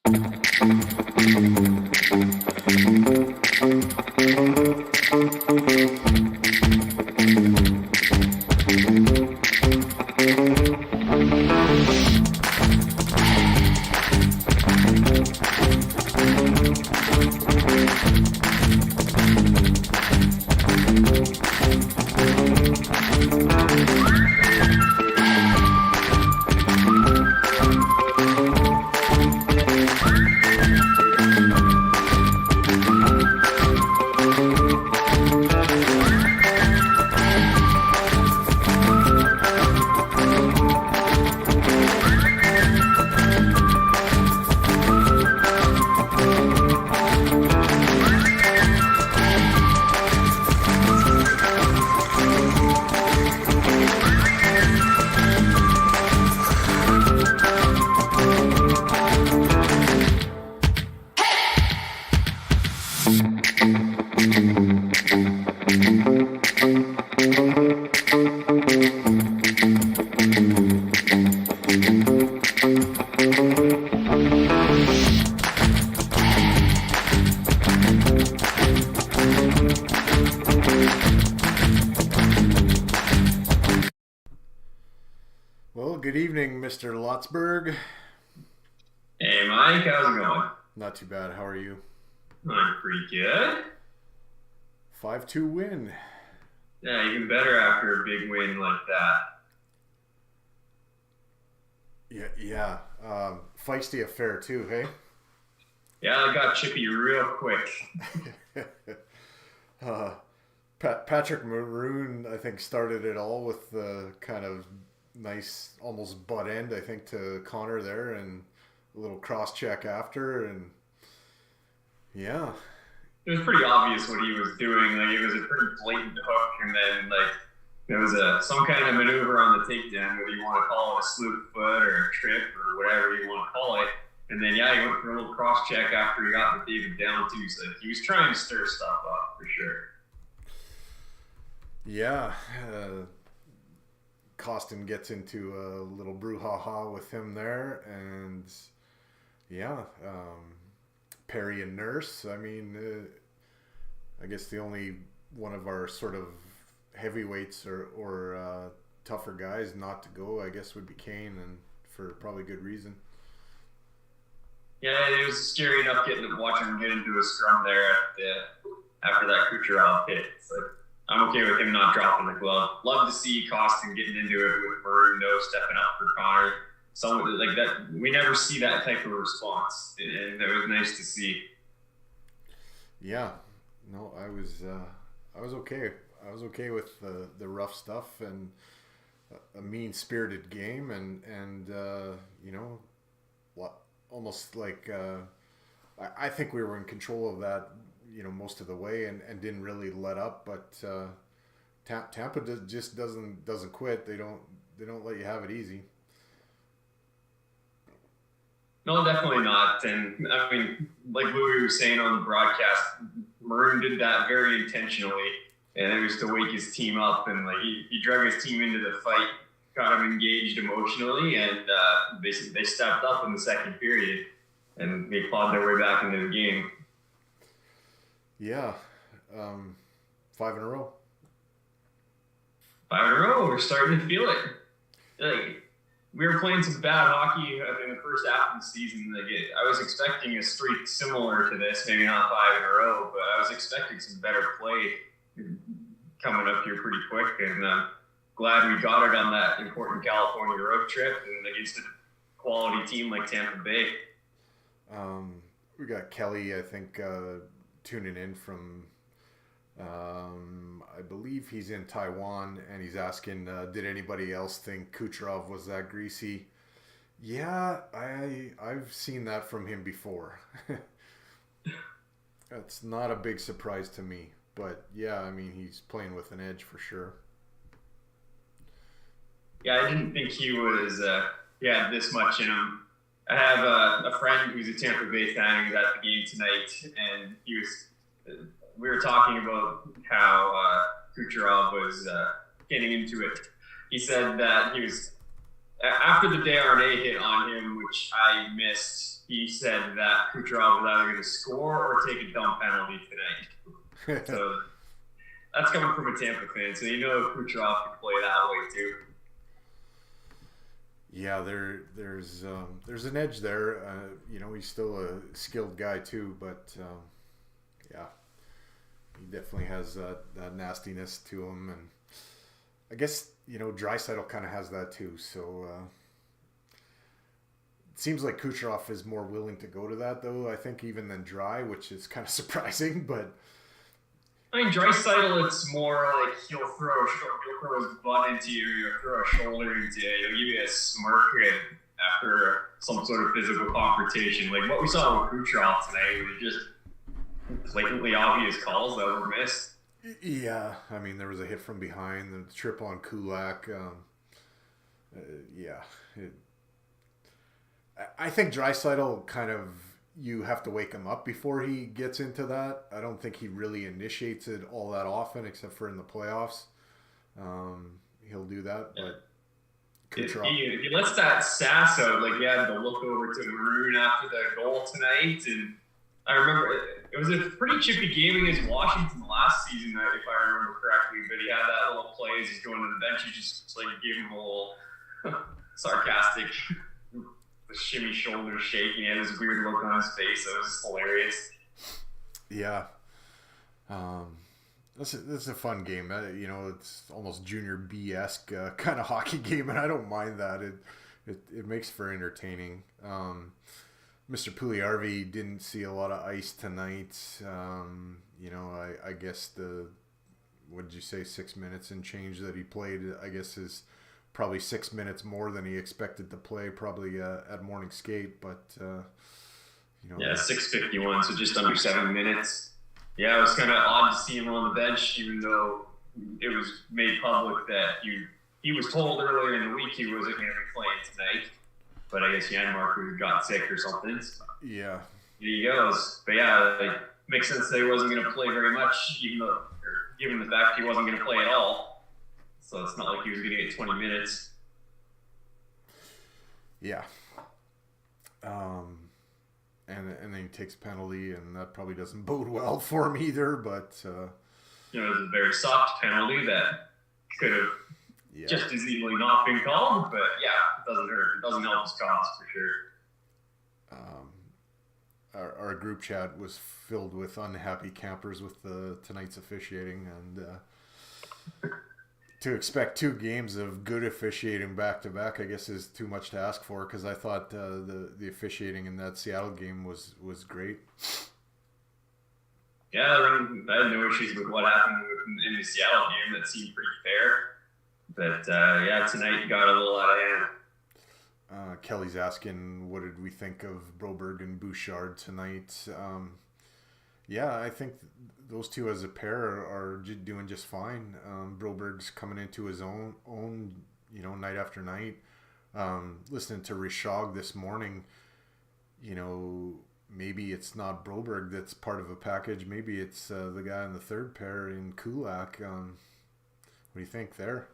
Well, good evening, Mr. Lotsberg. Hey Mike, how's it going? Not too bad. How are you? I'm pretty good. 5-2 win. Yeah, even better after a big win like that. Yeah. Feisty affair too, hey? Yeah, I got chippy real quick. Patrick Maroon, I think, started it all with the kind of nice, almost butt end, I think, to Connor there, and a little cross check after, and yeah. It was pretty obvious what he was doing. Like, it was a pretty blatant hook, and then there was some kind of maneuver on the takedown, whether you want to call it a sloop foot or a trip or whatever you want to call it. And then he went for a little cross check after he got David down too. So he was trying to stir stuff up for sure. Yeah. Costin gets into a little brouhaha with him there, and yeah, Perry and Nurse. I mean, I guess the only one of our sort of heavyweights or tougher guys not to go, I guess, would be Kane, and for probably good reason. Yeah, it was scary enough watching him get into a scrum there after that Kucherov hit. It's like, I'm okay with him not dropping the glove. Love to see Costin getting into it with Maroon stepping up for Connor. Someone like that, we never see that type of response, and that was nice to see. Yeah, no, I was okay. I was okay with the rough stuff and a mean-spirited game, and you know, almost like I think we were in control of that, you know, most of the way, and didn't really let up. But Tampa just doesn't quit. They don't let you have it easy. No, definitely not. And I mean, like Louis was saying on the broadcast, Maroon did that very intentionally, and it was to wake his team up, and like he drug his team into the fight, got them engaged emotionally, and they stepped up in the second period, and they clawed their way back into the game. Yeah, 5 in a row. 5 in a row. We're starting to feel it. Like, we were playing some bad hockey in the first half of the season. Like, I was expecting a streak similar to this, maybe not 5 in a row, but I was expecting some better play coming up here pretty quick, and glad we got it on that important California road trip and against a quality team like Tampa Bay. We got Kelly, I think, tuning in from, I believe he's in Taiwan, and he's asking, did anybody else think Kucherov was that greasy? Yeah, I've seen that from him before. That's not a big surprise to me, but yeah, I mean, he's playing with an edge for sure. Yeah, I didn't think he was, he had this much in him. I have a friend who's a Tampa Bay fan who was at the game tonight, and we were talking about how Kucherov was getting into it. He said that he was after the Desharnais hit on him, which I missed, he said that Kucherov was either going to score or take a dumb penalty tonight. So that's coming from a Tampa fan, so Kucherov can play that way too. Yeah, there's an edge there. He's still a skilled guy too, but yeah, he definitely has that nastiness to him, and I guess Draisaitl kind of has that too. So it seems like Kucherov is more willing to go to that, though. I think even than Dry, which is kind of surprising, but. I mean, Draisaitl, it's more like he'll throw his butt into you, he'll throw a shoulder into you, he'll give you a smirk after some sort of physical confrontation. Like what we saw with Kucherov tonight was just blatantly obvious calls that were missed. Yeah, I mean, there was a hit from behind, the trip on Kulak. I think Draisaitl kind of, you have to wake him up before he gets into that. I don't think he really initiates it all that often, except for in the playoffs. He'll do that, but Kucherov. He lets that sass out, like he had to look over to Maroon after the goal tonight, and I remember it was a pretty chippy game against Washington last season, if I remember correctly, but he had that little play as he's going to the bench. He just like gave him a little sarcastic shimmy shoulder shake. He had this weird look on his face. It was just hilarious. Yeah. This is a fun game. It's almost junior B-esque kind of hockey game, and I don't mind that. It makes for entertaining. Mr. Puljujarvi didn't see a lot of ice tonight. I guess what did you say, 6 minutes and change that he played, I guess is probably 6 minutes more than he expected to play, probably at morning skate, but yeah, 6:51, so just under 7 minutes. Yeah, it was kind of odd to see him on the bench, even though it was made public that he was told earlier in the week he wasn't going to be playing tonight. But I guess Janmark got sick or something. So yeah, he goes. But yeah, it makes sense that he wasn't going to play very much, given the fact he wasn't going to play at all. So it's not like he was going to get 20 minutes. Yeah. And then he takes a penalty, and that probably doesn't bode well for him either. But it was a very soft penalty that could have just as easily not been called. But yeah, it doesn't hurt. It doesn't help his cause for sure. Our group chat was filled with unhappy campers with tonight's officiating, and to expect 2 games of good officiating back to back, I guess, is too much to ask for, because I thought the officiating in that Seattle game was great. Yeah, I had no issues with what happened in the Seattle game. That seemed pretty fair. But yeah, tonight got a little out of hand. Kelly's asking, what did we think of Broberg and Bouchard tonight? Yeah, I think those two as a pair are doing just fine. Broberg's coming into his own, night after night. Listening to Rishog this morning, maybe it's not Broberg that's part of a package. Maybe it's the guy in the third pair in Kulak. What do you think there?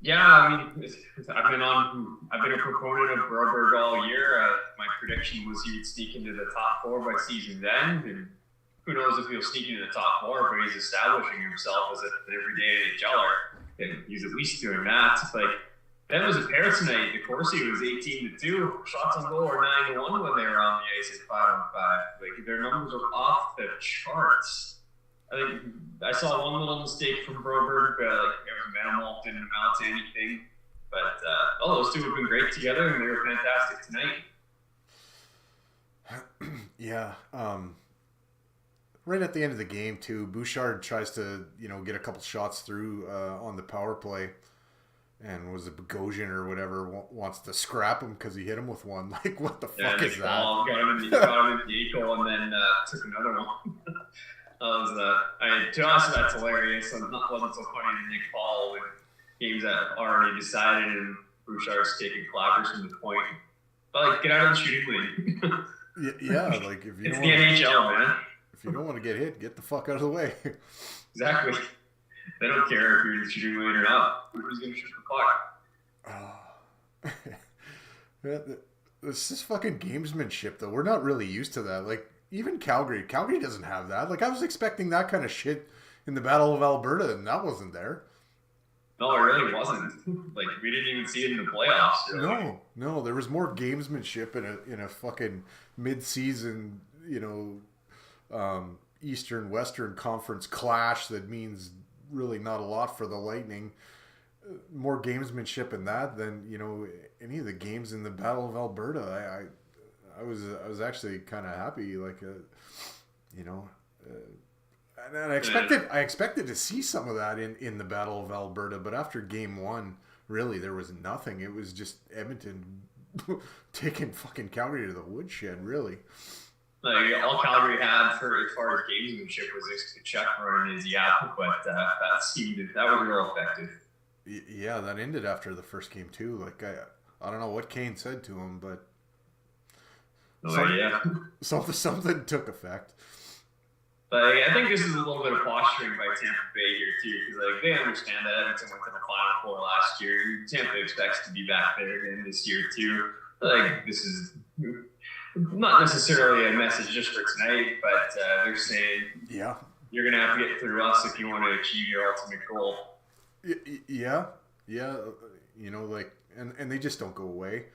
Yeah, I mean, I've been a proponent of Broberg all year. My prediction was he would sneak into the top 4 by season's end, and who knows if he'll sneak into the top 4, but he's establishing himself as an everyday NHLer, and he's at least doing that. It's like, that was a pair tonight. De Corsi was 18-2. Shots on goal were 9-1 when they were on the ice at 5-on-5. Like, their numbers are off the charts. I think I saw one little mistake from Broberg, it was minimal, didn't amount to anything. But those two have been great together, and they were fantastic tonight. Yeah. Right at the end of the game, too, Bouchard tries to, get a couple shots through on the power play, and was it Bogosian or whatever wants to scrap him because he hit him with one. Like, what the fuck is that? Got him in the ankle and then took another one. To us, that's hilarious. It wasn't so funny to Nick Paul with games that already decided and Bouchard's taking clappers from the point. But, get out of the shooting lane. Yeah, like, if you it's the NHL, man. If you don't want to get hit, get the fuck out of the way. Exactly. They don't care if you're in the shooting lane or not. Who's going to shoot the puck? Oh. This is fucking gamesmanship, though. We're not really used to that. Like, even Calgary doesn't have that. Like, I was expecting that kind of shit in the Battle of Alberta, and that wasn't there. No, it really wasn't. Like, we didn't even see it in the playoffs. Really. No, there was more gamesmanship in a fucking mid-season, Eastern Western Conference clash that means really not a lot for the Lightning. More gamesmanship in that than any of the games in the Battle of Alberta. I was actually kind of happy, like and I expected to see some of that in the Battle of Alberta, but after Game 1, really there was nothing. It was just Edmonton taking fucking Calgary to the woodshed, really. Like, all Calgary had for as far as gamesmanship was a check run his yap, but that was real effective. Yeah, that ended after the first game too. Like, I don't know what Kane said to him, but something took effect. But I think this is a little bit of posturing by Tampa Bay here too, because like they understand that Edmonton went to the Final Four last year. Tampa expects to be back there again this year too. Like, this is not necessarily a message just for tonight, but they're saying, yeah, you're gonna have to get through us if you want to achieve your ultimate goal. Yeah, like, and they just don't go away.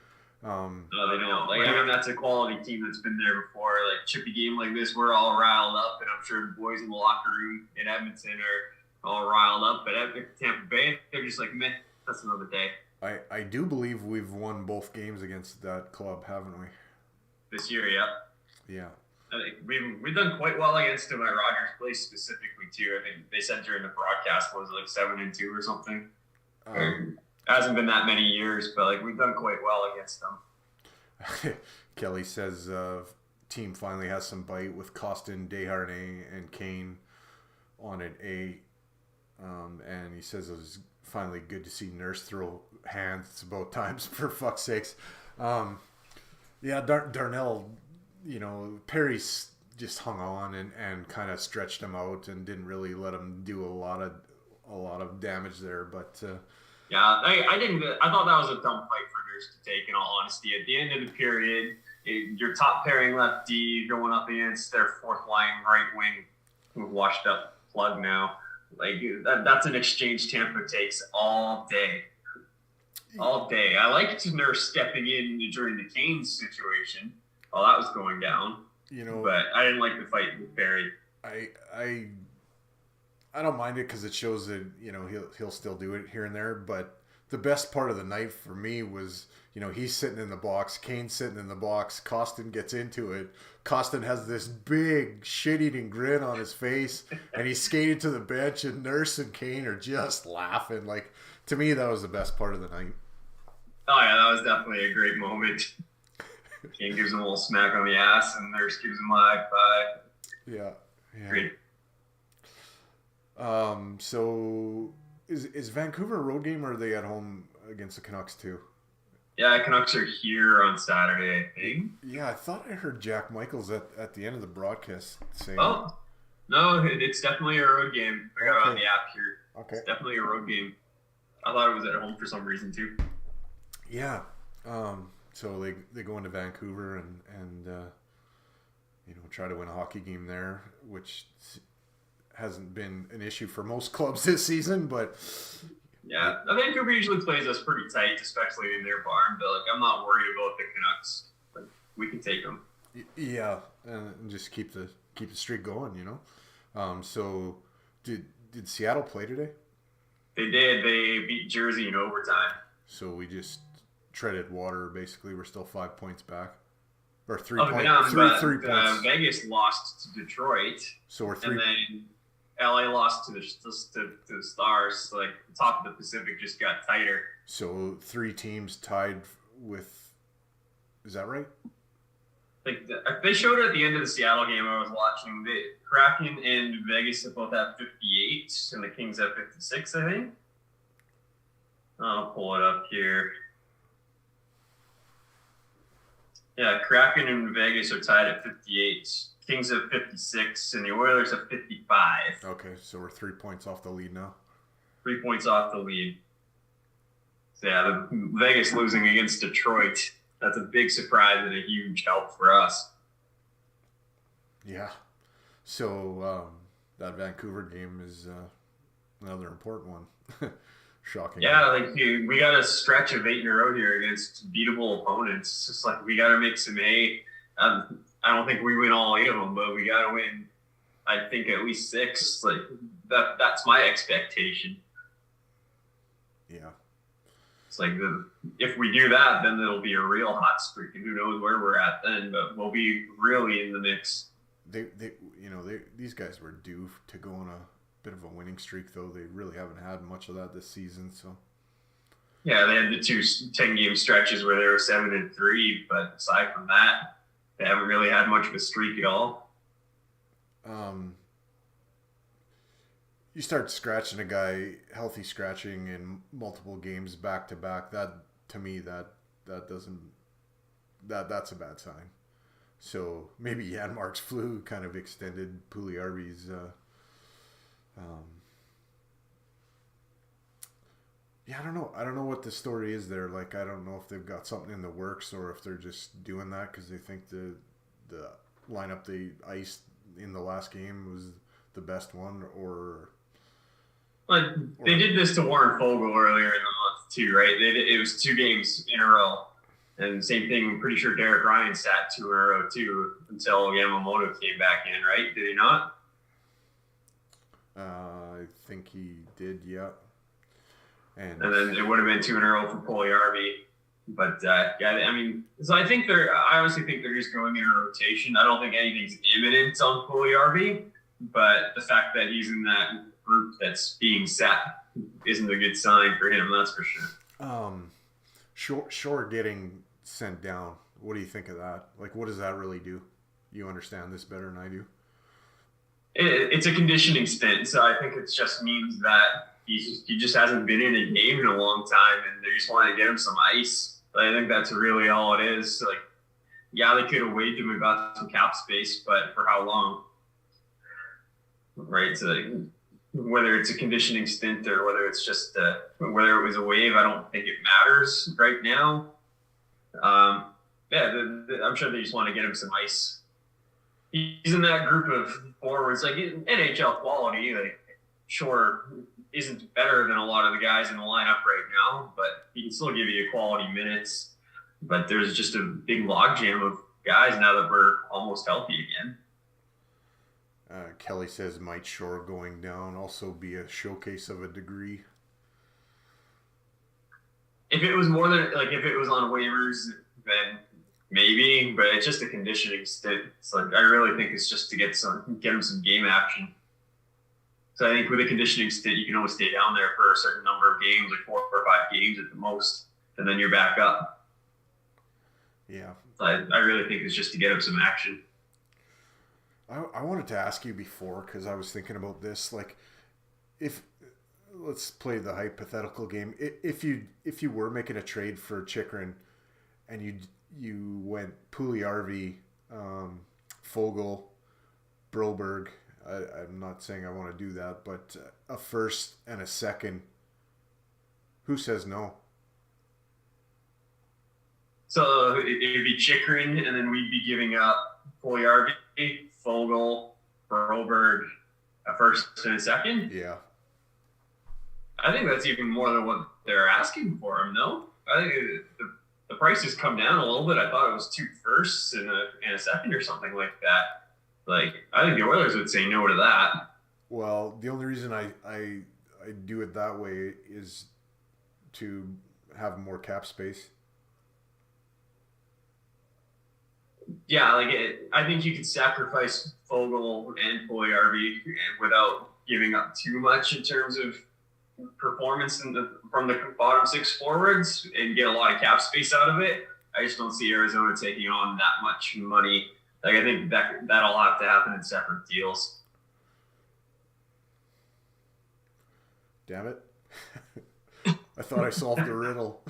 No, they don't. Like, I mean, that's a quality team that's been there before. Like, chippy game like this, we're all riled up, and I'm sure the boys in the locker room in Edmonton are all riled up. But at Tampa Bay, they're just like, meh, that's another day. I do believe we've won both games against that club, haven't we? This year, yeah. Yeah. I think we've done quite well against them at Rogers Place specifically too. I think they said during the broadcast was like 7-2 or something. Hasn't been that many years, but like we've done quite well against them. Kelly says team finally has some bite with Costin, Desharnais, and Kane on an A. And he says it was finally good to see Nurse throw hands. It's about times, for fuck's sakes. Yeah, Darnell, Perry's just hung on and kind of stretched him out and didn't really let him do a lot of damage there. But yeah, I thought that was a dumb fight for Nurse to take. In all honesty, at the end of the period, your top pairing left D going up against their fourth line right wing, who've washed up plug now. Like that's an exchange Tampa takes all day. All day. I liked Nurse stepping in during the Kane situation while that was going down. But I didn't like the fight with Barry. I don't mind it because it shows that he'll still do it here and there. But the best part of the night for me was he's sitting in the box, Kane's sitting in the box, Costin gets into it. Costin has this big shit-eating grin on his face, and he's skated to the bench, and Nurse and Kane are just laughing. Like, to me, that was the best part of the night. Oh, yeah, that was definitely a great moment. Kane gives him a little smack on the ass, and Nurse gives him a high five. Yeah. Great. So, is Vancouver a road game, or are they at home against the Canucks, too? Yeah, Canucks are here on Saturday, I think. Yeah, I thought I heard Jack Michaels at the end of the broadcast saying... Oh, no, it's definitely a road game. I got it on the app here. Okay. It's definitely a road game. I thought it was at home for some reason, too. Yeah. So they go into Vancouver and try to win a hockey game there, which hasn't been an issue for most clubs this season, but yeah, Vancouver usually plays us pretty tight, especially in their barn. But like, I'm not worried about the Canucks. Like, we can take them. Yeah, and just keep the streak going. So did Seattle play today? They did. They beat Jersey in overtime. So we just treaded water. Basically, we're still 5 points back, or 3 points. Three points. Vegas lost to Detroit. So we're 3. And then LA lost to the Stars. So like the top of the Pacific just got tighter. So 3 teams tied with. Is that right? Like they showed it at the end of the Seattle game I was watching. The Kraken and Vegas both have 58, and the Kings have 56, I think. I'll pull it up here. Yeah, Kraken and Vegas are tied at 58. Kings have 56, and the Oilers have 55. Okay, so we're 3 points off the lead now. 3 points off the lead. the Vegas losing against Detroit, that's a big surprise and a huge help for us. Yeah. So that Vancouver game is another important one. Shocking. Yeah, like we got a stretch of 8 in a row here against beatable opponents. It's just like we got to make some hay. I don't think we win all 8 of them, but we got to win, I think, at least 6. Like that's my expectation. Yeah. It's like if we do that, then it'll be a real hot streak, and who knows where we're at then, but we'll be really in the mix. These guys were due to go on a bit of a winning streak, though. They really haven't had much of that this season. So yeah, they had the 2 10-game stretches where they were 7-3, but aside from that, they haven't really had much of a streak at all. You start scratching a guy, healthy scratching in multiple games back to back. That, to me, that's a bad sign. So maybe Janmark's flu kind of extended Puljujarvi's. I don't know. I don't know what the story is there. Like, I don't know if they've got something in the works or if they're just doing that because they think the lineup they iced in the last game was the best one, or. They did this to Warren Fogle earlier in the month too, right? It was 2 games in a row. And same thing, I'm pretty sure Derek Ryan sat 2 in a row too until Yamamoto came back in, right? Did he not? I think he did, yeah. And then it would have been 2 in a row for Puljujarvi. But I mean, so I honestly think they're just going in a rotation. I don't think anything's imminent on Puljujarvi, but the fact that he's in that group that's being set isn't a good sign for him, that's for sure. Shore getting sent down. What do you think of that? Like, what does that really do? You understand this better than I do. It's a conditioning stint, so I think it just means that he just hasn't been in a game in a long time, and they just want to get him some ice. I think that's really all it is. Like, yeah, they could have waived him and got some cap space, but for how long? Right? So like, whether it's a conditioning stint or whether it's just whether it was a wave, I don't think it matters right now. I'm sure they just want to get him some ice. He's in that group of forwards, like NHL quality. Like, sure, isn't better than a lot of the guys in the lineup right now, but he can still give you quality minutes. But there's just a big logjam of guys now that we're almost healthy again. Kelly says might Shore going down also be a showcase of a degree. If it was more than if it was on waivers, then maybe. But it's just a conditioning stint. It's like I really think it's just to get him some game action. So I think with a conditioning stint, you can always stay down there for a certain number of games, like 4 or 5 games at the most, and then you're back up. Yeah. So I really think it's just to get him some action. I wanted to ask you before, because I was thinking about this, like, let's play the hypothetical game. If you were making a trade for Chychrun and you went Puljujarvi, Fogle, Broberg, I'm not saying I want to do that, but a first and a second, who says no? So it'd be Chychrun, and then we'd be giving up Puljujarvi, Fogle, Broberg, a first and a second. Yeah. I think that's even more than what they're asking for him, no? I think the price has come down a little bit. I thought it was 2 firsts and a second or something like that. Like, I think the Oilers would say no to that. Well, the only reason I do it that way is to have more cap space. Yeah, I think you could sacrifice Fogle and Puljujarvi without giving up too much in terms of performance from the bottom 6 forwards and get a lot of cap space out of it. I just don't see Arizona taking on that much money. Like, I think that'll have to happen in separate deals. Damn it. I thought I solved the riddle.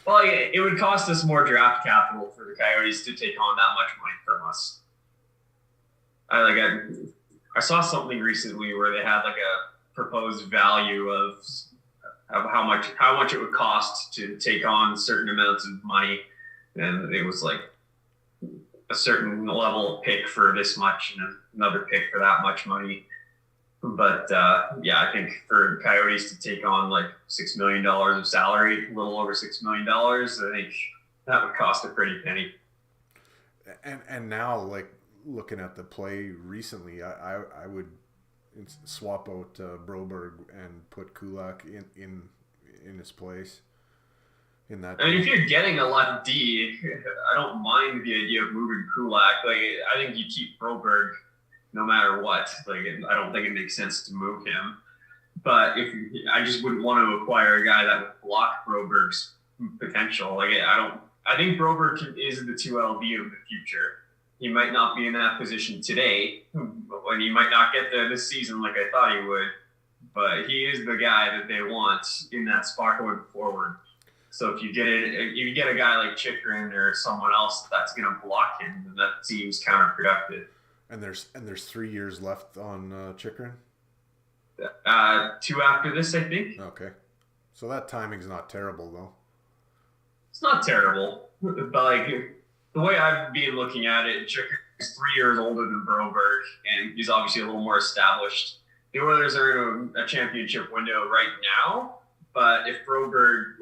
Well, it would cost us more draft capital for the Coyotes to take on that much money from us. I saw something recently where they had like a proposed value of of how much it would cost to take on certain amounts of money, and it was like a certain level of pick for this much and another pick for that much money. But I think for Coyotes to take on like $6 million of salary, a little over $6 million, I think that would cost a pretty penny. And now, like, looking at the play recently, I would swap out Broberg and put Kulak in his place. In that, I mean, if you're getting a left D, I don't mind the idea of moving Kulak. Like, I think you keep Broberg no matter what. Like, I don't think it makes sense to move him. But I just wouldn't want to acquire a guy that would block Broberg's potential. Like, I think Broberg is the 2LV of the future. He might not be in that position today, and he might not get there this season like I thought he would. But he is the guy that they want in that spot going forward. So if you get a guy like Chychrun or someone else that's going to block him, then that seems counterproductive. And there's 3 years left on Chychrun? 2 after this, I think. Okay. So that timing's not terrible, though. It's not terrible. But, like, the way I've been looking at it, Chychrun is 3 years older than Broberg, and he's obviously a little more established. The Oilers are in a championship window right now, but if Broberg,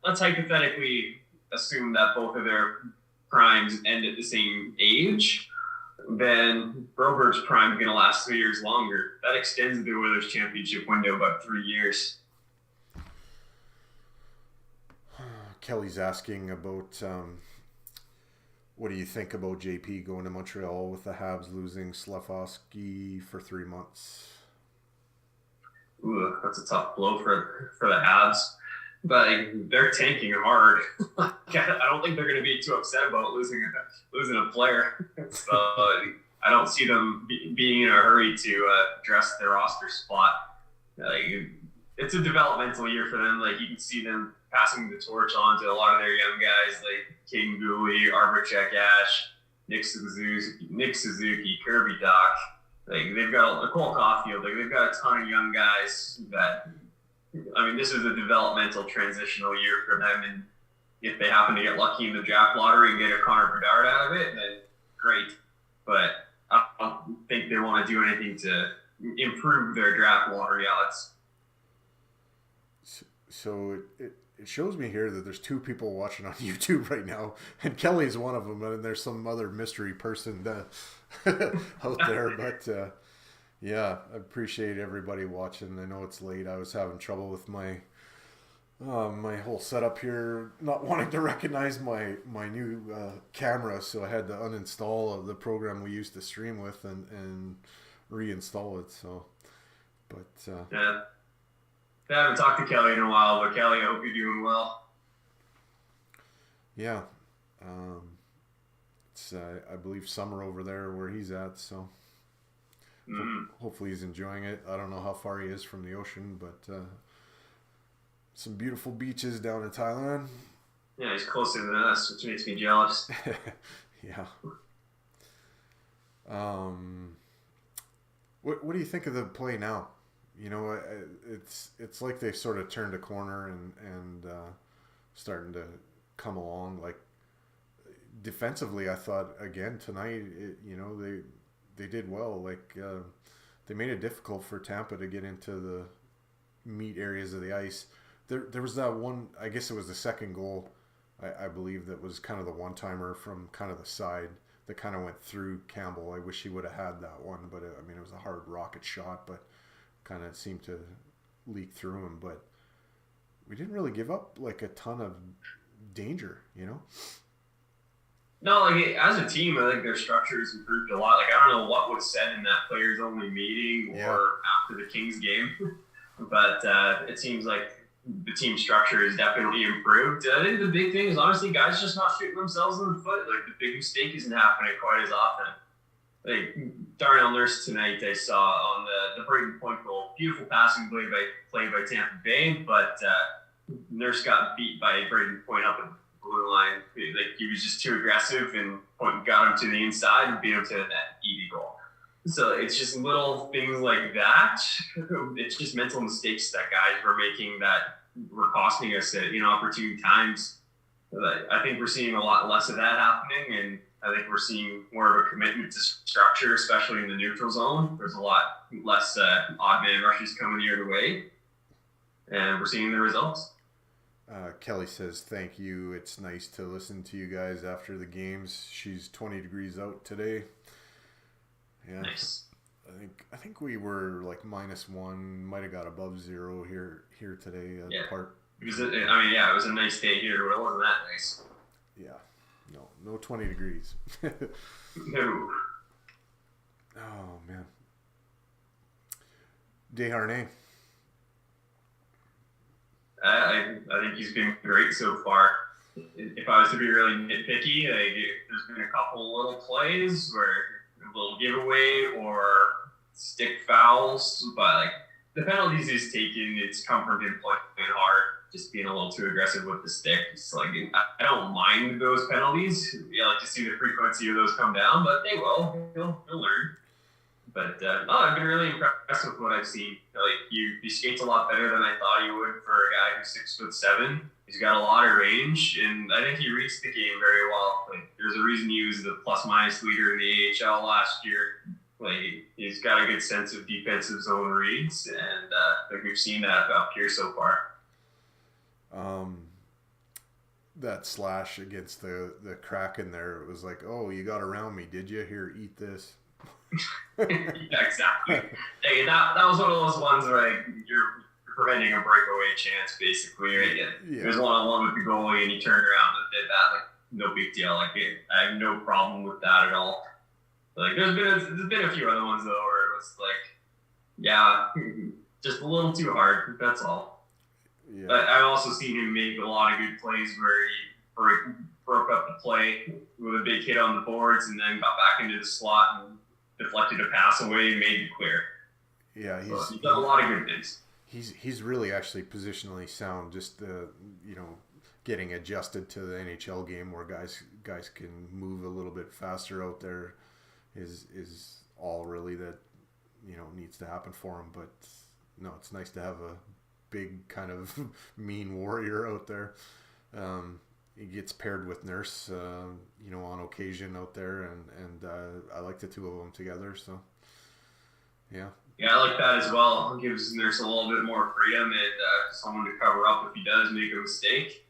let's hypothetically assume that both of their primes end at the same age, then Broberg's prime is going to last 3 years longer. That extends the Oilers championship window about 3 years. Kelly's asking about what do you think about JP going to Montreal with the Habs losing Slafkovsky for 3 months? Ooh, that's a tough blow for the Habs. But they're tanking hard. I don't think they're going to be too upset about losing a player. So I don't see them being in a hurry to address their roster spot. It's a developmental year for them. Like, you can see them passing the torch on to a lot of their young guys like Caden Gooley, Arbor-Check Ash, Nick Suzuki, Kirby Doc. Like, they've got Cole Caulfield. Like, they've got a ton of young guys that. I mean, this is a developmental transitional year for them, and if they happen to get lucky in the draft lottery and get a Connor Bedard out of it, then great. But I don't think they want to do anything to improve their draft lottery odds. So it shows me here that there's 2 people watching on YouTube right now, and Kelly's one of them, and there's some other mystery person out there, but... yeah, I appreciate everybody watching. I know it's late. I was having trouble with my whole setup here, not wanting to recognize my new camera, so I had to uninstall the program we used to stream with and reinstall it. So, but yeah, I haven't talked to Kelly in a while, but Kelly, I hope you're doing well. Yeah, it's I believe summer over there where he's at, so. Hopefully he's enjoying it. I don't know how far he is from the ocean, but some beautiful beaches down in Thailand. Yeah, he's closer than us, which makes me jealous. Yeah. What do you think of the play now? You know, it's like they've sort of turned a corner and starting to come along. Like, defensively, I thought again tonight, they did well. Like, they made it difficult for Tampa to get into the meat areas of the ice. There was that one, I guess it was the second goal, I believe, that was kind of the one-timer from kind of the side that kind of went through Campbell. I wish he would have had that one, but it was a hard rocket shot, but kind of seemed to leak through him. But we didn't really give up like a ton of danger, you know? No, like, as a team, I think their structure has improved a lot. Like, I don't know what was said in that players-only meeting or after the Kings game, but it seems like the team structure has definitely improved. I think the big thing is, honestly, guys just not shooting themselves in the foot. Like, the big mistake isn't happening quite as often. Like, Darnell Nurse tonight, I saw on the Brayden Point goal. Beautiful passing play by Tampa Bay, but Nurse got beat by Brayden Point up in blue line. Like, he was just too aggressive, and Point got him to the inside and beat him to that easy goal. So it's just little things like that. It's just mental mistakes that guys were making that were costing us at opportune times. I think we're seeing a lot less of that happening, and I think we're seeing more of a commitment to structure, especially in the neutral zone. There's a lot less odd man rushes coming the other way, and we're seeing the results. Kelly says, thank you. It's nice to listen to you guys after the games. She's 20 degrees out today. Yeah. Nice. I think we were like -1, might have got above 0 here today. Yeah. It was it was a nice day here, but it wasn't that nice. Yeah. No 20 degrees. No. Oh, man. Desharnais. I think he's been great so far. If I was to be really nitpicky, there's been a couple little plays where a little giveaway or stick fouls, but the penalties he's taken, it's come from him playing hard, just being a little too aggressive with the stick. It's I don't mind those penalties. You like to see the frequency of those come down, but they will. He'll learn. But I've been really impressed with what I've seen. He skates a lot better than I thought he would for a guy who's 6'7". He's got a lot of range, and I think he reads the game very well. There's a reason he was the plus-minus leader in the AHL last year. He's got a good sense of defensive zone reads, and we've seen that up here so far. That slash against the Kraken there, it was like, oh, you got around me, did you? Here, eat this. Yeah, exactly. Hey, that was one of those ones where you're preventing a breakaway chance, basically. Right? Yeah. There's one-on-one with the goalie, and he turned around and did that. No big deal. I have no problem with that at all. There's been a few other ones though where it was just a little too hard. That's all. Yeah. But I've also seen him make a lot of good plays where he broke up the play with a big hit on the boards and then got back into the slot and deflected a pass away and made it clear. Yeah, he's done a lot of good things. He's really actually positionally sound. Just getting adjusted to the NHL game where guys can move a little bit faster out there is all really that needs to happen for him. But no, it's nice to have a big kind of mean warrior out there. He gets paired with Nurse, on occasion out there, and I like the two of them together. So, yeah. Yeah, I like that as well. It gives Nurse a little bit more freedom and someone to cover up if he does make a mistake.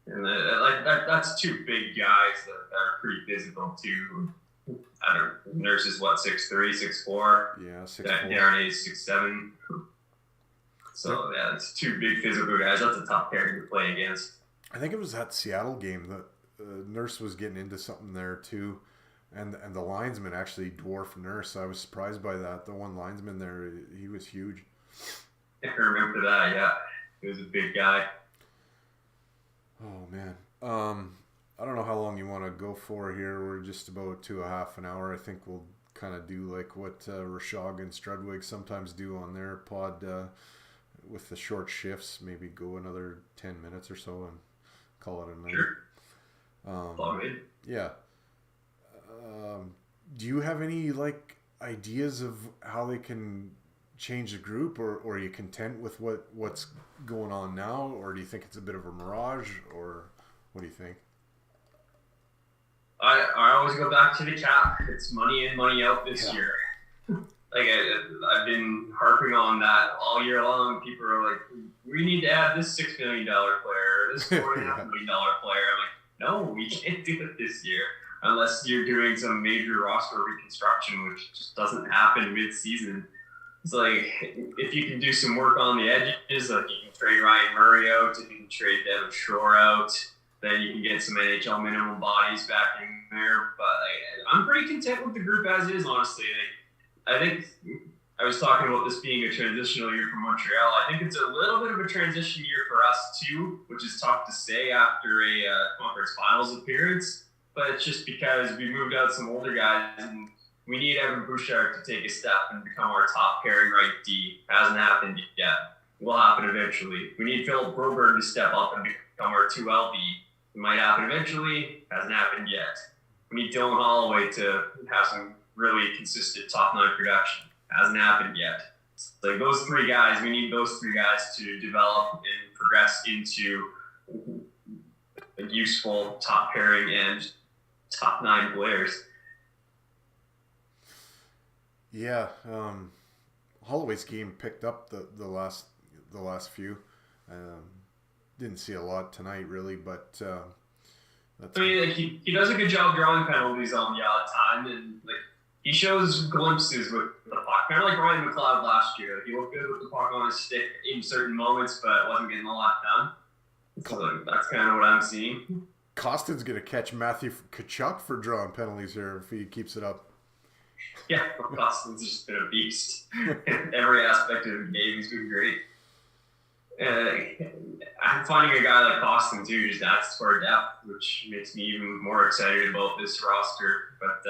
And that's two big guys that are pretty physical too. I don't know. Nurse is 6'3", 6'4". Yeah, 6'4". Darren is 6'7". So yeah, it's two big physical guys. That's a tough pairing to play against. I think it was that Seattle game that Nurse was getting into something there too, and the linesman actually dwarfed Nurse. I was surprised by that. The one linesman there, he was huge. I remember that. Yeah, he was a big guy. Oh man, I don't know how long you want to go for here. We're just about to a half an hour. I think we'll kind of do like what Rashog and Strudwig sometimes do on their pod with the short shifts. Maybe go another 10 minutes or so and call it a night. Sure. Yeah. Do you have any ideas of how they can change the group, or are you content with what's going on now, or do you think it's a bit of a mirage, or what do you think? I always go back to the cap. It's money in, money out this year. I've been harping on that all year long. People are like, we need to add this $6 million player, this $4.5 million player. I'm like, no, we can't do it this year unless you're doing some major roster reconstruction, which just doesn't happen mid-season. It's if you can do some work on the edges, you can trade Ryan Murray out, you can trade Devin Shore out, then you can get some NHL minimum bodies back in there. But I'm pretty content with the group as is, honestly. I think I was talking about this being a transitional year for Montreal. I think it's a little bit of a transition year for us too, which is tough to say after a conference finals appearance. But it's just because we moved out some older guys, and we need Evan Bouchard to take a step and become our top pairing right D. Hasn't happened yet. Will happen eventually. We need Philip Broberg to step up and become our 2LB. It might happen eventually. Hasn't happened yet. We need Dylan Holloway to have some really consistent top 9 production. Hasn't happened yet. Like those 3 guys, we need those 3 guys to develop and progress into like useful top pairing and top 9 players. Yeah, Holloway's game picked up the last few. Didn't see a lot tonight really, but I mean, like he does a good job drawing penalties on the odd time, and like he shows glimpses with the puck, kind of like Ryan McLeod last year. Like, he looked good with the puck on his stick in certain moments, but wasn't getting a lot done. So like, that's kind of what I'm seeing. Costin's gonna catch Matthew Tkachuk for drawing penalties here if he keeps it up. Yeah, Costin's just been a beast. Every aspect of the game, he's been great. I'm finding a guy like Costin too just adds to our depth, which makes me even more excited about this roster. But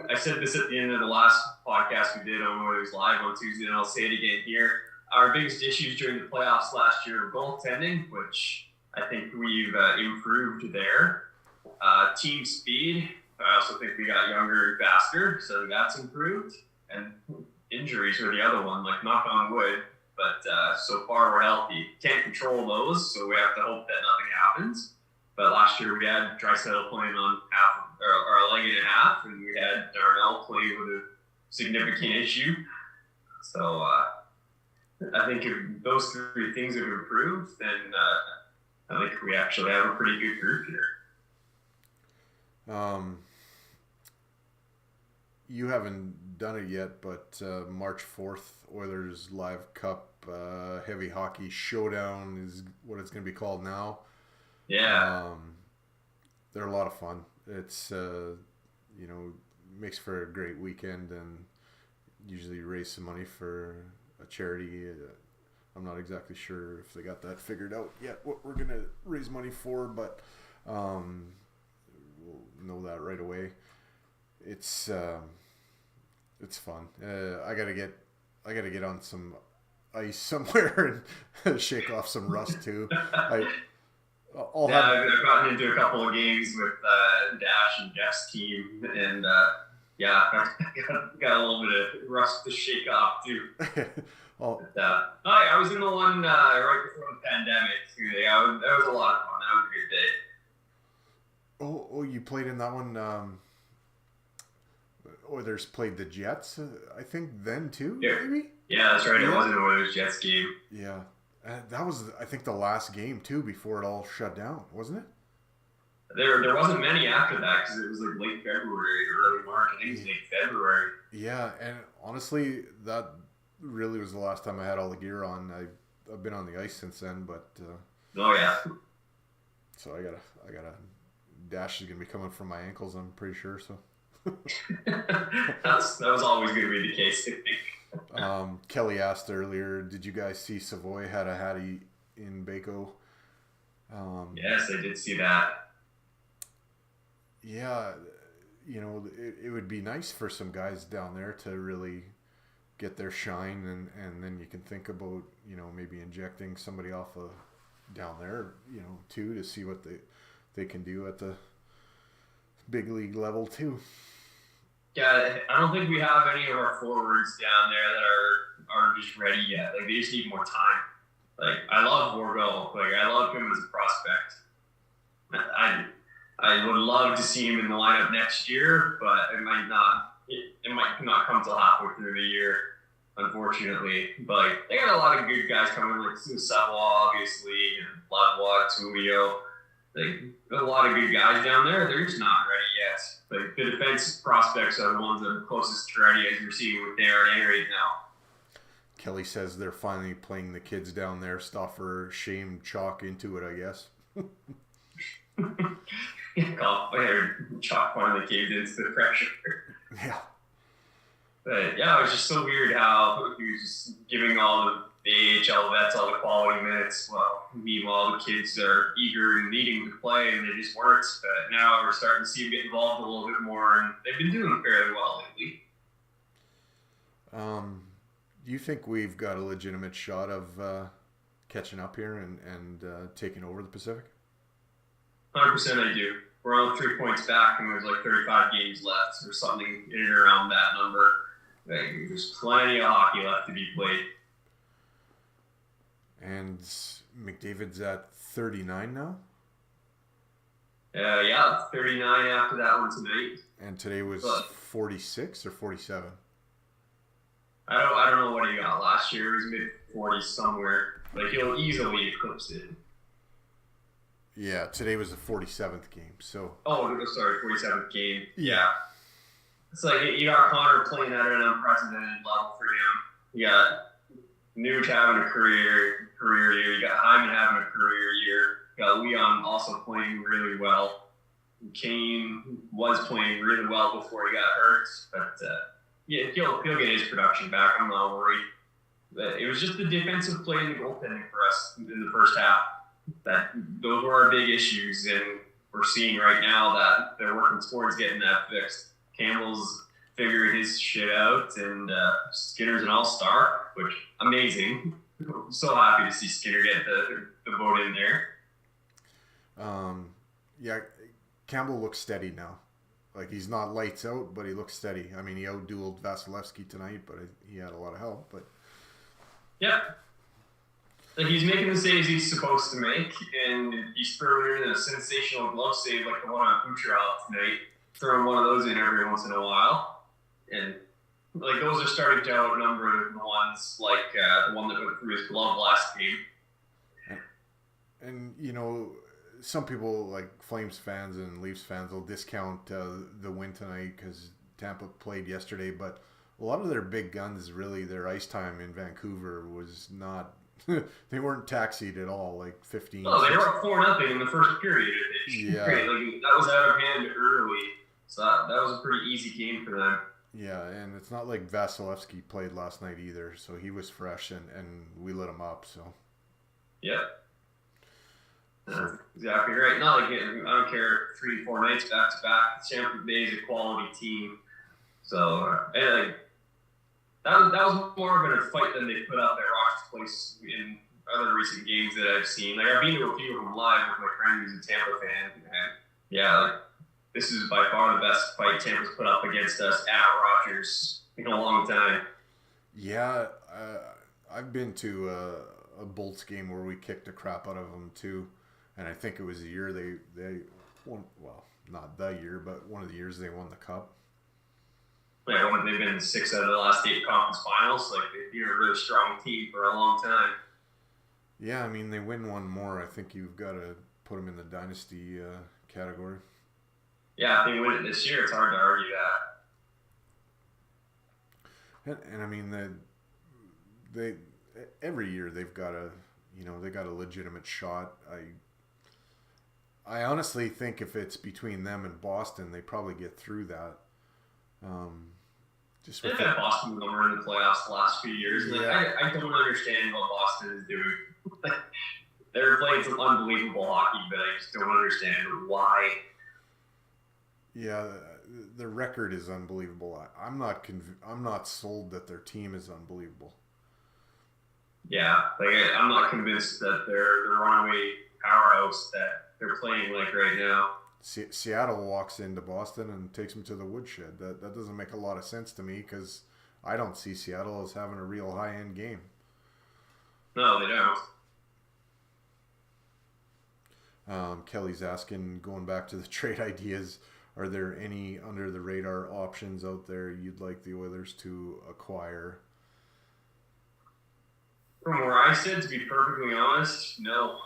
I said this at the end of the last podcast we did on Oilers Live on Tuesday, and I'll say it again here. Our biggest issues during the playoffs last year were goaltending, which I think we've improved there. Team speed, I also think we got younger and faster, so that's improved. And injuries were the other one, like knock on wood. But so far we're healthy. Can't control those, so we have to hope that nothing happens. But last year we had Draisaitl playing on a leg and a half, and we had Darnell playing with a significant issue. So I think if those 3 things have improved, then I think we actually have a pretty good group here. You haven't done it yet, but March 4th, Oilers Live Cup Heavy Hockey Showdown is what it's going to be called now. Yeah. They're a lot of fun. It's, makes for a great weekend and usually raise some money for a charity. I'm not exactly sure if they got that figured out yet, what we're going to raise money for, but we'll know that right away. It's fun. I gotta get on some ice somewhere and shake off some rust too. I've gotten into a couple of games with Dash and Jeff's team, and I got a little bit of rust to shake off too. I was in the one right before the pandemic. That was a lot of fun. That was a good day. Oh, you played in that one. Oilers played the Jets, I think, then too, maybe? Yeah, that's right. It was an Oilers Jets game. Yeah. That was, I think, the last game, too, before it all shut down, wasn't it? There wasn't many after that because it was like late February or early March. I think it was late February. Yeah, and honestly, that really was the last time I had all the gear on. I've been on the ice since then, but... oh, yeah. So I gotta... Dash is going to be coming from my ankles, I'm pretty sure, so... that was always going to be the case, I think. Kelly asked earlier, did you guys see Savoy had a Hattie in Baco? Yes, I did see that. Yeah, it would be nice for some guys down there to really get their shine, and then you can think about, maybe injecting somebody off of down there, too, to see what they can do at the big league level too. Yeah, I don't think we have any of our forwards down there that are just ready yet. Like, they just need more time. Like, I love Borgo. Like, I love him as a prospect. I would love to see him in the lineup next year, but it might not come till halfway through the year, unfortunately. But like, they got a lot of good guys coming, like Savoie, obviously, and Lavoie, Tullio. Like, a lot of good guys down there. They're just not ready yet. Like, the defense prospects are the ones that are closest to ready, as you're seeing with Darren A right now. Kelly says they're finally playing the kids down there. Stoffer shamed Chalk into it, I guess. Chalk finally caved into the pressure. Yeah. But yeah, it was just so weird how he was just giving all the AHL vets all the quality minutes. Well, meanwhile, the kids are eager and needing to play, and they just weren't. But now we're starting to see them get involved a little bit more, and they've been doing fairly well lately. Do you think we've got a legitimate shot of catching up here and taking over the Pacific? 100% I do. we're on 3 points back, and there's like 35 games left or something in and around that number. Like, there's plenty of hockey left to be played. And McDavid's at 39 now? Yeah, 39 after that one tonight. And today was 46 or 47? I don't know what he got last year. It was mid-40s somewhere. Like, he'll easily eclipse it. Yeah, today was the 47th game, so... Oh, sorry, 47th game. Yeah. It's like, you got Connor playing at an unprecedented level for him. You got Nuge having a career year. You got Hyman having a career year. You got Leon also playing really well. Kane was playing really well before he got hurt, but yeah, he'll get his production back. I'm not worried. But it was just the defensive play and the goaltending for us in the first half. Those were our big issues, and we're seeing right now that they're working towards getting that fixed. Campbell's figuring his shit out, and Skinner's an all-star, which amazing. I'm so happy to see Skinner get the vote in there. Yeah, Campbell looks steady now. Like, he's not lights out, but he looks steady. I mean, he out-dueled Vasilevsky tonight, but he had a lot of help. But yeah. Like, he's making the saves he's supposed to make, and he's throwing in a sensational glove save like the one on Kucherov tonight, throwing one of those in every once in a while. And, like, those are starting to outnumber the ones like the one that went through his glove last game. And you know, some people, like Flames fans and Leafs fans, will discount the win tonight because Tampa played yesterday, but a lot of their big guns, really, their ice time in Vancouver was not... they weren't taxied at all, like 15. No, they were up 4-0 in the first period. Yeah. Like, that was out of hand early, so that was a pretty easy game for them. Yeah, and it's not like Vasilevsky played last night either, so he was fresh, and we lit him up, so... Yep. That's exactly right. Not like, I don't care, 3-4 nights back to back. Tampa Bay is a quality team. So, and like, that was more of a fight than they put out at Rogers Place in other recent games that I've seen. Like, I've been to a few of them live with my friend who's a Tampa fan. And yeah, like, this is by far the best fight Tampa's put up against us at Rogers in a long time. Yeah, I've been to a Bolts game where we kicked the crap out of them too. And I think it was the year they won, well, not the year, but one of the years they won the cup. Yeah, when they've been 6 out of the last 8 conference finals, like, they've been a really strong team for a long time. Yeah, I mean, they win one more. I think you've got to put them in the dynasty category. Yeah, if they win it this year, it's hard to argue that. And I mean, they every year they've got they got a legitimate shot. I honestly think if it's between them and Boston, they probably get through that. They've had Boston number in the playoffs the last few years. And yeah. I don't understand what Boston is doing. They're playing some unbelievable hockey, but I just don't understand why. Yeah, their record is unbelievable. I'm not sold that their team is unbelievable. Yeah, like, I'm not convinced that they're the runaway powerhouse that they're playing like right now. Seattle walks into Boston and takes them to the woodshed. That doesn't make a lot of sense to me because I don't see Seattle as having a real high-end game. No, they don't. Kelly's asking, going back to the trade ideas, are there any under-the-radar options out there you'd like the Oilers to acquire? From where I sit, to be perfectly honest, no.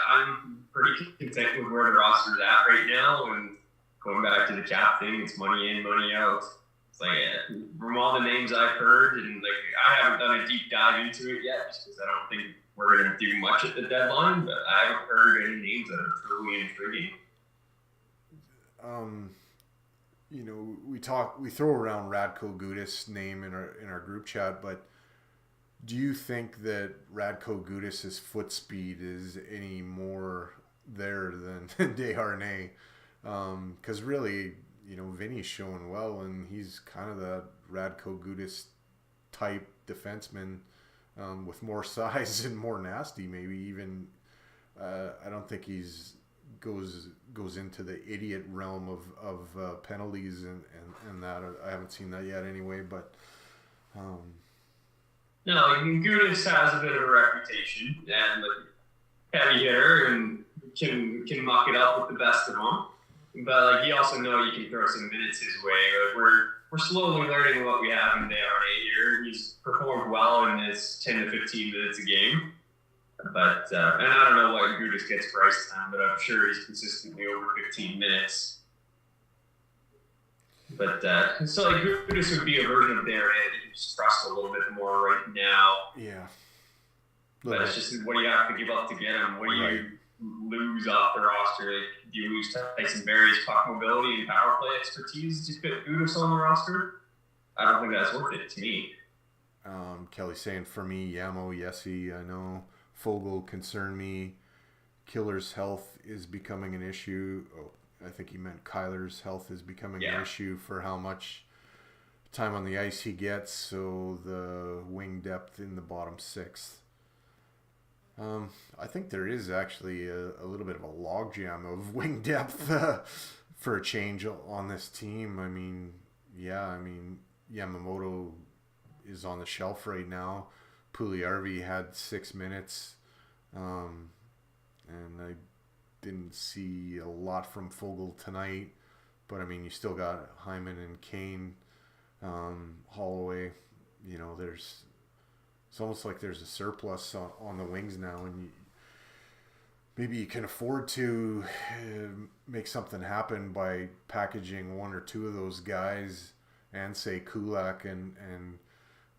I'm pretty content with where the roster's at right now, and going back to the cap thing, it's money in, money out. It's like, from all the names I've heard, and like, I haven't done a deep dive into it yet, just because I don't think we're going to do much at the deadline, but I haven't heard any names that are truly intriguing. We throw around Radko Gudas' name in our group chat, but do you think that Radko Gudas' foot speed is any more there than Desharnais? Because really, Vinny's showing well, and he's kind of that Radko Gudas type defenseman with more size and more nasty, maybe even. I don't think he's goes into the idiot realm of penalties and that. I haven't seen that yet anyway, but no, like Gudas has a bit of a reputation and like heavy hitter and can muck it up with the best of them. But like you also know you can throw some minutes his way. Like we're slowly learning what we have in Desharnais here. He's performed well in his 10 to 15 minutes a game. But and I don't know what Gudas gets for ice time, but I'm sure he's consistently over 15 minutes. But so like Gudas would be a version of Desharnais that you just trust a little bit more right now. Yeah. But it's just what do you have to give up to get him? What do you lose off the roster? Like, do you lose Tyson Barrie's puck mobility and power play expertise to fit Gudas on the roster? I don't think that's worth it to me. Kelly's saying for me, Yamo, Yessi, I know. Fogle concern me. Killer's health is becoming an issue. Oh, I think he meant Kyler's health is becoming an issue for how much time on the ice he gets. So the wing depth in the bottom sixth. I think there is actually a little bit of a logjam of wing depth for a change on this team. I mean, Yamamoto is on the shelf right now. Puljujärvi had 6 minutes, and I didn't see a lot from Fogle tonight. But I mean, you still got Hyman and Kane, Holloway. You know, it's almost like there's a surplus on the wings now, and maybe you can afford to make something happen by packaging one or two of those guys and say Kulak and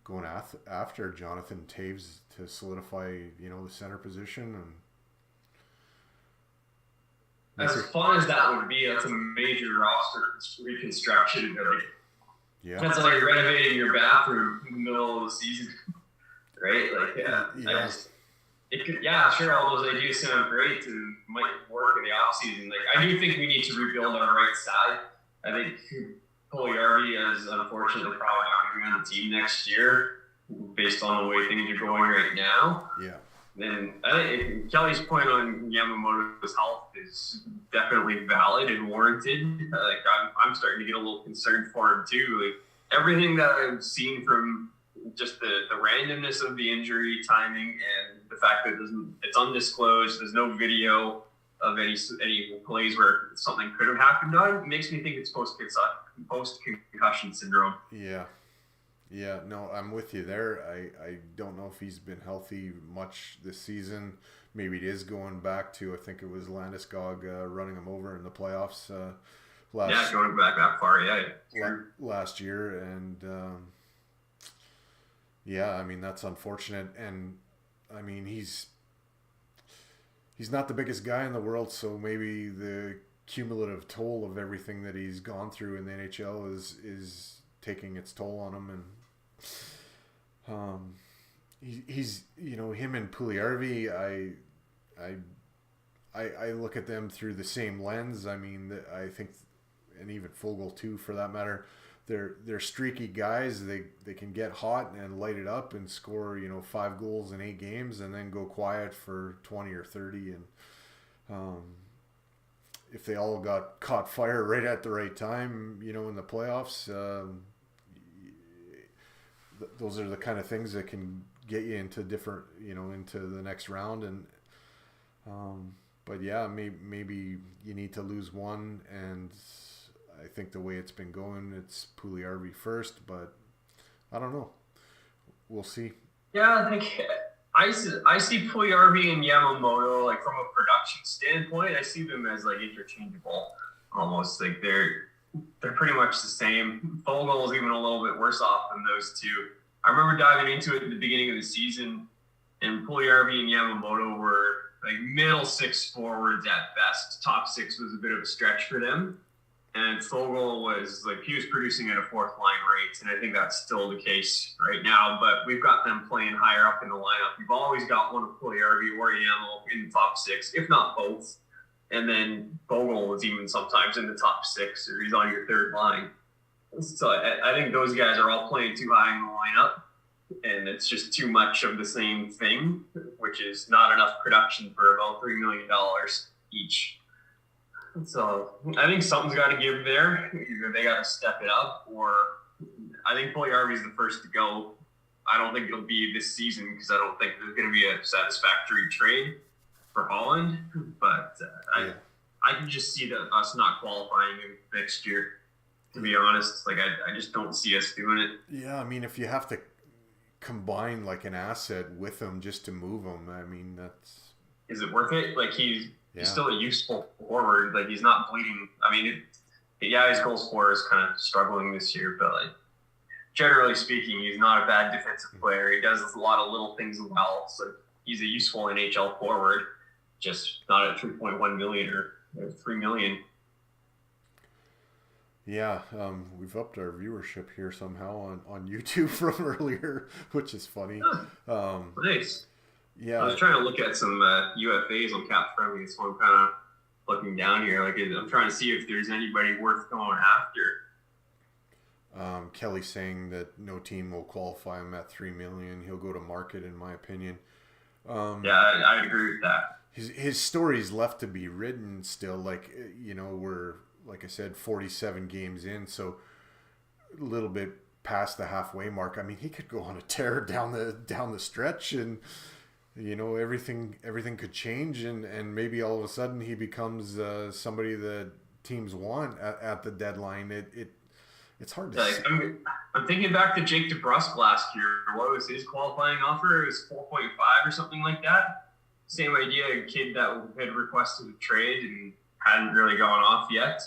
going after Jonathan Toews to solidify, the center position. And as fun as that would be, that's a major roster reconstruction. Yeah, that's like renovating your bathroom in the middle of the season. Right? Like, sure, all those ideas sound great and might work in the offseason. Like, I do think we need to rebuild our right side. I think Puljujärvi is unfortunately probably not going to be on the team next year based on the way things are going right now. Yeah. Then I think Kelly's point on Yamamoto's health is definitely valid and warranted. Like, I'm starting to get a little concerned for him too. Like, everything that I've seen from just the randomness of the injury timing and the fact that it's undisclosed, there's no video of any plays where something could have happened on, it makes me think it's post-concussion syndrome. Yeah, no, I'm with you there. I don't know if he's been healthy much this season. Maybe it is going back to, I think it was Landeskog running him over in the playoffs going back that far, last year. And I mean, that's unfortunate. And I mean, he's not the biggest guy in the world, so maybe the cumulative toll of everything that he's gone through in the NHL is taking its toll on him. And he's him and Puljujärvi, I look at them through the same lens. I mean, I think, and even Fogle too, for that matter, they're streaky guys. They can get hot and light it up and score 5 goals in 8 games and then go quiet for 20 or 30. And if they all got caught fire right at the right time, in the playoffs, those are the kind of things that can get you into different, into the next round. And but yeah, maybe you need to lose one, and I think the way it's been going, it's Puljujärvi first, but I don't know. We'll see. Yeah, I think I see Puljujärvi and Yamamoto, like, from a production standpoint, I see them as like interchangeable, almost. Like they're pretty much the same. Fogle is even a little bit worse off than those two. I remember diving into it at the beginning of the season, and Puljujärvi and Yamamoto were like middle 6 forwards at best. Top 6 was a bit of a stretch for them. And Fogle was like, he was producing at a 4th line rate, and I think that's still the case right now. But we've got them playing higher up in the lineup. We've always got one of Puljujärvi or Yamo in the top 6, if not both. And then Fogle is even sometimes in the top 6, or he's on your 3rd line. So I think those guys are all playing too high in the lineup, and it's just too much of the same thing, which is not enough production for about $3 million each. So I think something's got to give there. Either they got to step it up, or I think Puljujärvi's the first to go. I don't think it'll be this season because I don't think there's going to be a satisfactory trade for Holland. But I can just see us not qualifying next year. To be honest, like I just don't see us doing it. Yeah, I mean, if you have to combine like an asset with him just to move him, I mean, that's... Is it worth it? Like he's still a useful forward. Like he's not bleeding. I mean, his goal scorer is kind of struggling this year, but like generally speaking, he's not a bad defensive player. He does a lot of little things well. So he's a useful NHL forward, just not at 3.1 million or 3 million. Yeah, we've upped our viewership here somehow on YouTube from earlier, which is funny. Nice. Yeah, I was trying to look at some UFAs on Cap Friendly, so I'm kind of looking down here. Like I'm trying to see if there's anybody worth going after. Kelly's saying that no team will qualify him at $3 million. He'll go to market, in my opinion. I agree with that. His story's left to be written still. Like, you know, we're, like I said, 47 games in, so a little bit past the halfway mark. I mean, he could go on a tear down the stretch, and you know, everything could change, and maybe all of a sudden he becomes somebody that teams want at the deadline. It's hard to say. I'm thinking back to Jake DeBrusk last year. What was his qualifying offer? It was 4.5 or something like that. Same idea, a kid that had requested a trade and hadn't really gone off yet.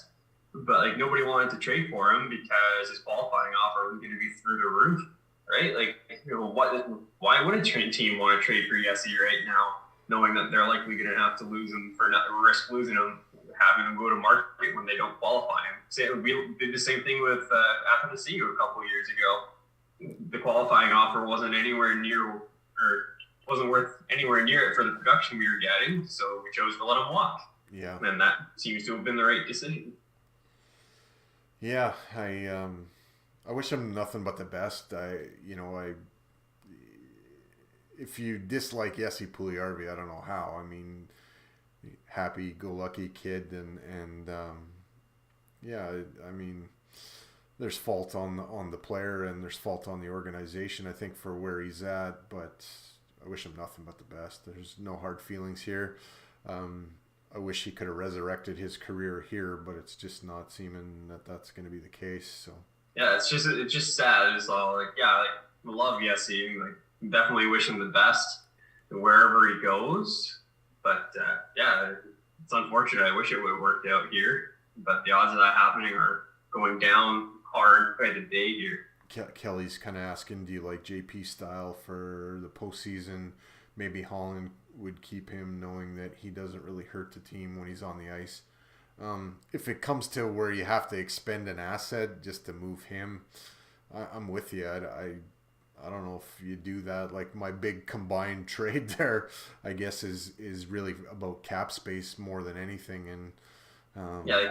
But like nobody wanted to trade for him because his qualifying offer was going to be through the roof, right? Like, you know, why would a team want to trade for Yessi right now, knowing that they're likely going to have to lose him risk losing him, having him go to market when they don't qualify him? We did the same thing with Athanasiou a couple of years ago. The qualifying offer wasn't anywhere near, or wasn't worth anywhere near it for the production we were getting, so we chose to let him walk. Yeah, and that seems to have been the right decision. Yeah, I wish him nothing but the best. If you dislike Jesse Puljujärvi, I don't know how. I mean, happy-go-lucky kid, and I mean, there's fault on the player and there's fault on the organization, I think, for where he's at. But I wish him nothing but the best. There's no hard feelings here. I wish he could have resurrected his career here, but it's just not seeming that that's going to be the case. So yeah, it's just sad. It's all like, love Yessi. Like, definitely wish him the best wherever he goes. But it's unfortunate. I wish it would have worked out here, but the odds of that happening are going down hard by the day here. Kelly's kind of asking, do you like JP style for the postseason? Maybe Holland would keep him, knowing that he doesn't really hurt the team when he's on the ice. If it comes to where you have to expend an asset just to move him, I'm with you. I don't know if you do that. Like, my big combined trade there, I guess, is really about cap space more than anything. And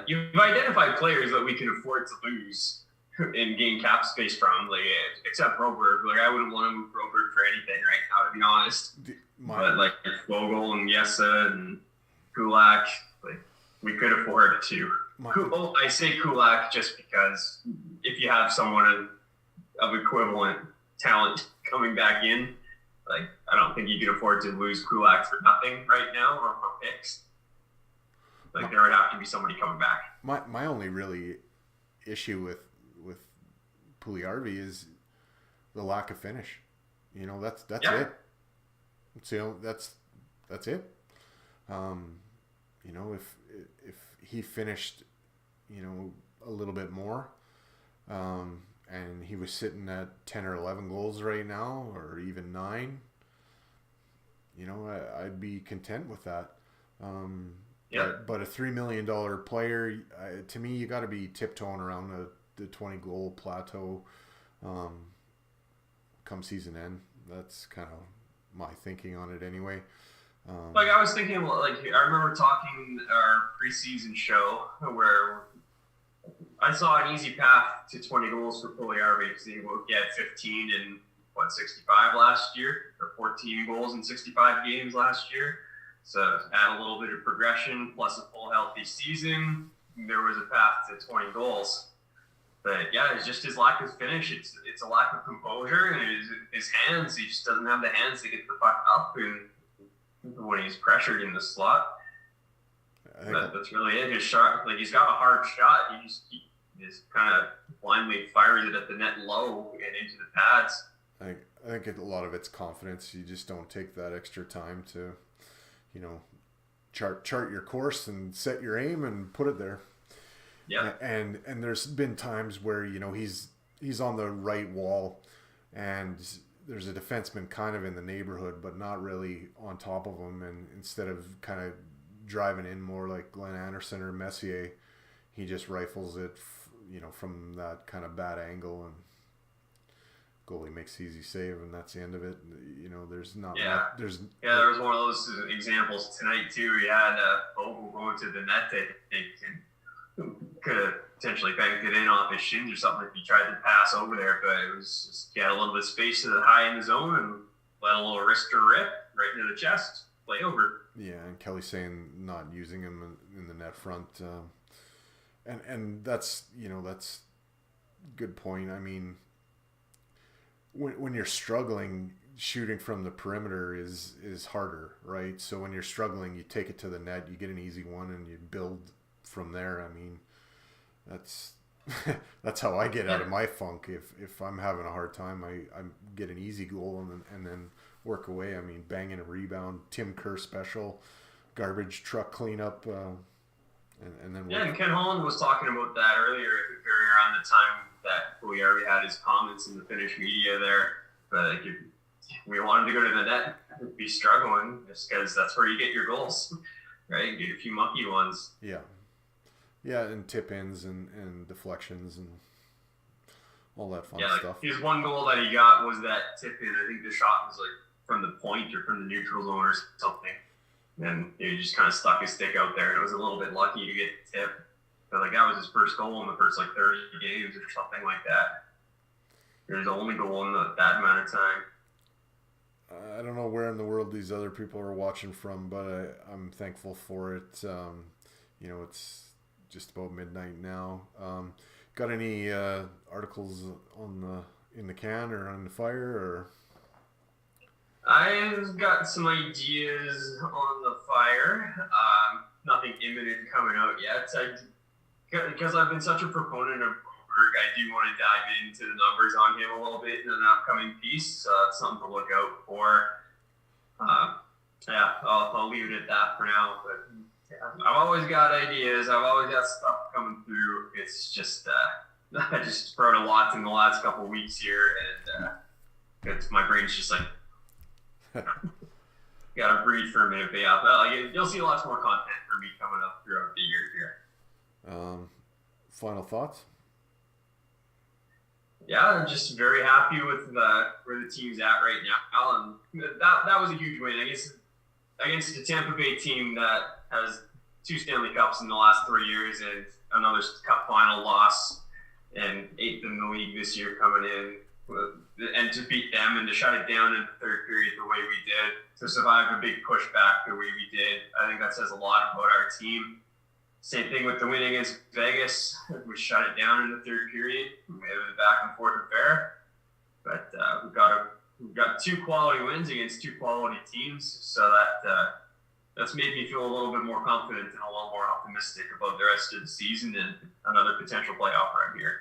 you've identified players that we can afford to lose and gain cap space from, like, except Broberg. Like, I wouldn't want to move Broberg for anything right now, to be honest. But like Vogel and Yessa and Kulak, like, we could afford to. I say Kulak just because if you have someone of equivalent talent coming back in, like, I don't think you can afford to lose Kulak for nothing right now or for picks. Like, there would have to be somebody coming back. My only really issue with Puljujärvi is the lack of finish. You know, that's it. So that's it. You know, if he finished, you know, a little bit more, and he was sitting at 10 or 11 goals right now, or even 9, you know, I'd be content with that. But a $3 million player, to me, you got to be tiptoeing around the 20 goal plateau come season end. That's kind of my thinking on it anyway. Like, I was thinking, like, I remember talking our preseason show where I saw an easy path to 20 goals for Puljujärvi because he had 15 in 65 last year, or 14 goals in 65 games last year. So add a little bit of progression plus a full healthy season, there was a path to 20 goals. But yeah, it's just his lack of finish. It's a lack of composure, and his hands. He just doesn't have the hands to get the puck up, and when he's pressured in the slot, that's really it. His shot, like he's got a hard shot. He just kind of blindly fires it at the net low and into the pads. I think a lot of it's confidence. You just don't take that extra time to, chart your course and set your aim and put it there. Yeah. And there's been times where he's on the right wall, and there's a defenseman kind of in the neighborhood, but not really on top of him. And instead of kind of driving in more like Glenn Anderson or Messier, he just rifles it, from that kind of bad angle, and goalie makes the easy save, and that's the end of it. There's not. Yeah. Much, there's. Yeah, there was one of those examples tonight too. He had Vogel going to the net. I think, and could have potentially banked it in off his shins or something if he tried to pass over there, but it was just he had a little bit of space to the high in the zone and let a little wrister rip right into the chest, play over. Yeah, and Kelly saying not using him in the net front, and that's that's a good point. I mean, when you're struggling, shooting from the perimeter is harder, right? So when you're struggling, you take it to the net, you get an easy one, and you build from there. I mean, that's how I get out of my funk. If I'm having a hard time, I get an easy goal and then work away. I mean, banging a rebound, Tim Kerr special, garbage truck cleanup, and then and Ken Holland was talking about that earlier, around the time that we already had his comments in the Finnish media there. But if we want him to go to the net, we'd be struggling just because that's where you get your goals, right? Get a few mucky ones. Yeah, and tip-ins and deflections and all that fun stuff. His one goal that he got was that tip-in. I think the shot was like from the point or from the neutral zone or something. And he just kind of stuck his stick out there, and it was a little bit lucky to get the tip. But that was his first goal in the first 30 games or something like that. It was the only goal in that amount of time. I don't know where in the world these other people are watching from, but I'm thankful for it. It's just about midnight now. Got any articles in the can or on the fire? Or I've got some ideas on the fire. Nothing imminent coming out yet. Because I've been such a proponent of Broberg, I do want to dive into the numbers on him a little bit in an upcoming piece. So that's something to look out for. I'll leave it at that for now. But I've always got ideas. I've always got stuff coming through. It's just I just wrote a lot in the last couple of weeks here, and my brain's just like gotta breathe for a minute. But you'll see lots more content from me coming up throughout the year here. Final thoughts? Yeah, I'm just very happy with where the team's at right now, and that was a huge win. I guess against the Tampa Bay team that has 2 Stanley Cups in the last 3 years and another Cup final loss and 8th in the league this year coming in, and to beat them and to shut it down in the third period the way we did, to survive a big pushback the way we did, I think that says a lot about our team. Same thing with the win against Vegas. We shut it down in the third period. It was a back and forth affair. But we've got 2 quality wins against 2 quality teams, so that's made me feel a little bit more confident and a little more optimistic about the rest of the season and another potential playoff run here.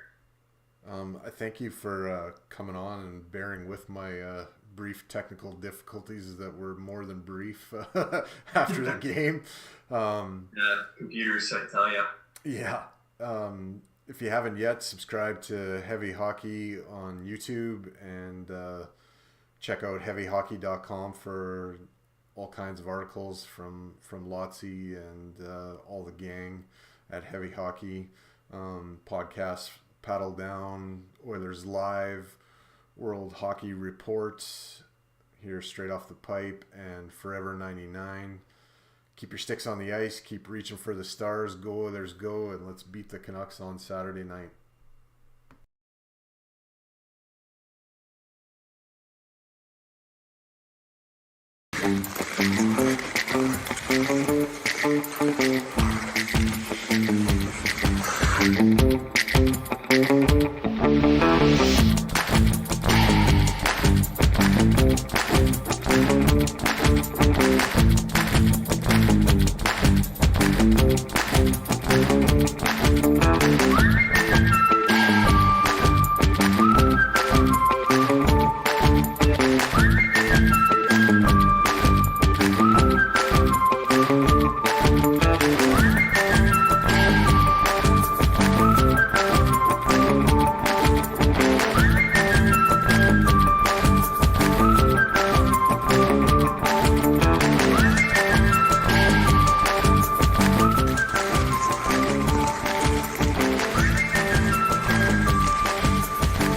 I thank you for coming on and bearing with my brief technical difficulties that were more than brief after the game. Computers, I tell you. Yeah. If you haven't yet, subscribe to Heavy Hockey on YouTube and check out heavyhockey.com for all kinds of articles from Lotzi and all the gang at Heavy Hockey. Podcasts, Paddle Down, Oilers Live, World Hockey Reports, here straight off the pipe, and Forever 99. Keep your sticks on the ice, keep reaching for the stars, go Oilers go, and let's beat the Canucks on Saturday night.